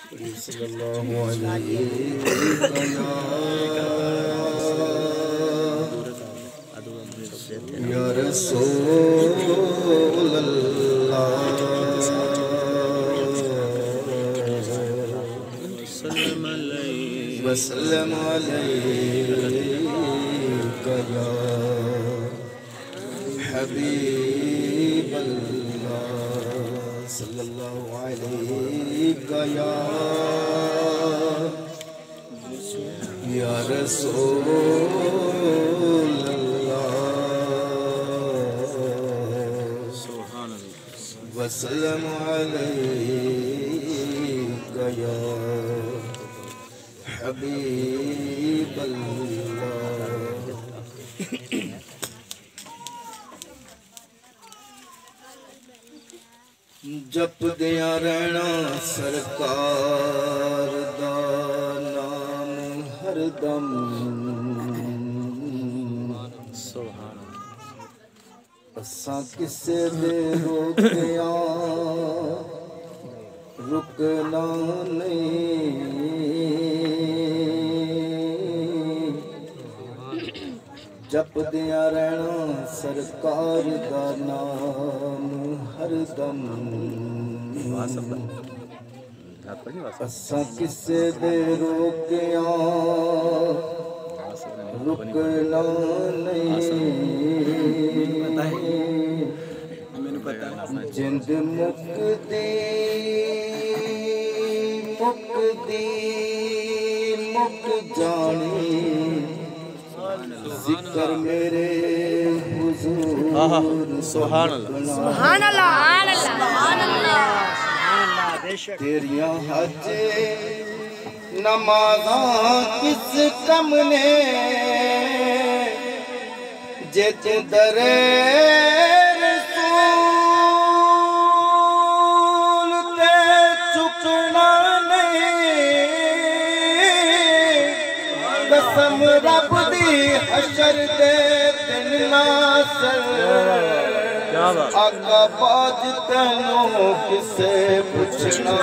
صلی اللہ علیہ یا رسول اللہ وسلم علیک یا حبیب اللہ صلی اللہ علیک یا رسول وسلم علیک یا حبیب اللہ جپ دیا رہنا سرکار دا نام ہر دم اساں کسے دے روکیاں رکنا نہیں جپ دیا رہنا سرکار دا نام ہر دم اساں کسے دے روکیاں رکنا نہیں جند مکدی مک جانی ذکر میرے حضور سبحان اللہ سبحان اللہ سبحان اللہ تیریاں حج نمازاں کس کم نے جے تو درے رسول تے چکنا نہیں قسم رب دی حشر دے دن ناصر آقا باج تینوں کسے پوچھنا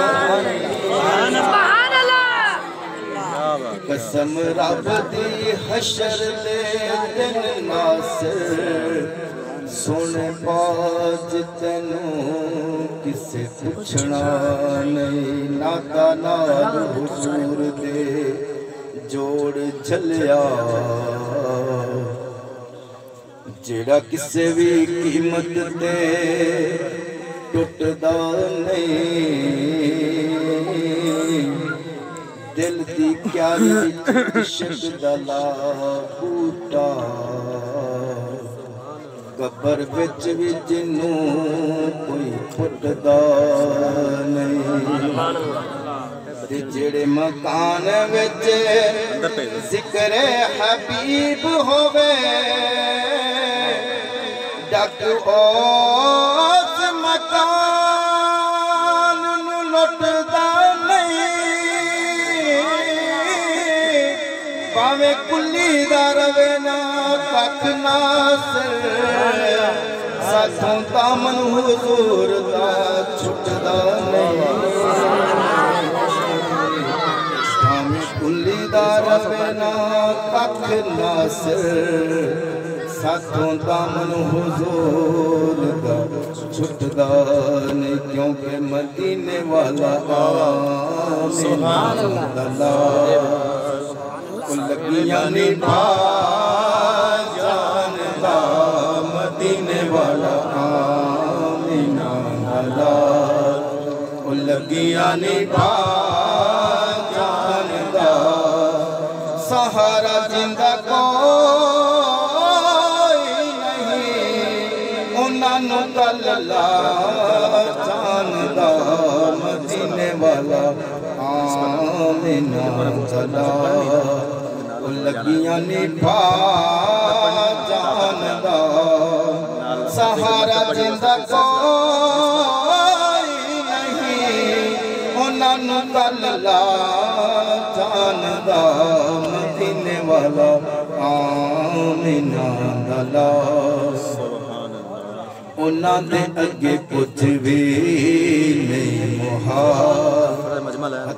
قسم رب دی حشر دے دن ناصر سونے باج تینوں کسے پوچھنا نہیں ناکا نال حضور دے جوڑ جھلیا جیڑا کسے بھی قیمت دے ٹوٹدا نہیں دل دی کیاری عشق دا لاہوٹا قبر وچ وی جنوں کوئی پھٹدا نہیں جڑے مکان وچ ذکر حبیب ہووے ڈک اس مکان نو لٹدا نہیں پاویں کلی دا روے نا ککھ ناصر ساتھوں دامن حضور دا چھٹدا نہیں کلی دا روے نا ککھ ناصر ساتھوں دامن حضور دا چھٹدا نہیں کیونکہ مدینے والا سبحان اللہ لگیاں نبھا جان دا مدینے والا آمینہ اللہ لگیاں نبھا سہارا زندہ کوئی نہیں انہاں نو کلا جاندا مدینے والا آمینہ چلا لگیاں نبھا جاندا سہارا زندہ کوئی نہیں انہاں نو کلا جاندا مدینے والا آمینہ دلا انہاں دے اگے کچھ بھی نہیں محال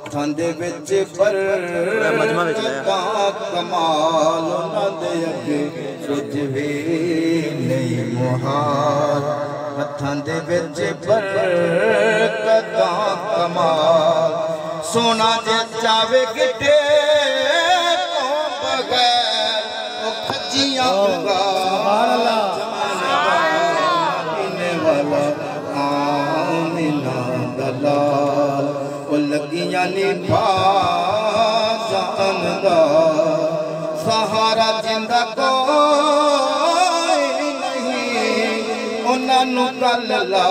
ہتھاں دے وچ برکتاں کمال انہاں دے اگے کچھ وی نہیں محال ہتھاں دے وچ برکتاں کمال سونا جے چاوے گٹے تو بغیر او کھجیاں گا سبحان اللہ پینے والا آمینہ دلال او لگیاں نبھا جاندہ سہارا جندہ کوئی نہیں انہاں نو کل لا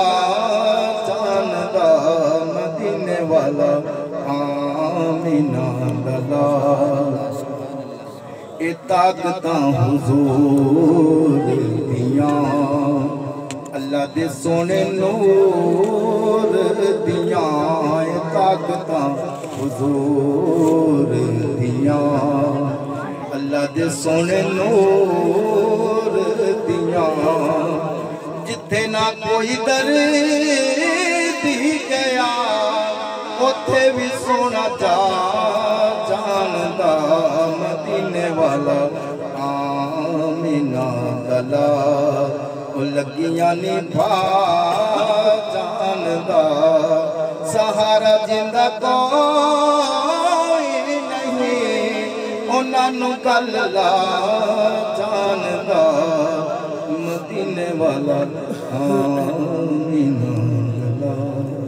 جاندہ مدینے والا آمینہ دلال اے طاقتاں حضور دیاں اللہ دے سونے نور دیاں اے طاقتاں حضور دیاں اللہ دے سونے نور دیاں جتھے نہ کوئی در دی گیا اتھے بھی سونا جاندہ مدینے والا آمینہ دلال او لگیاں نبھا جاندہ سہارا جندہ کوئی نہیں انہاں نو کل لا جاندہ مدینے والا آمینہ دلال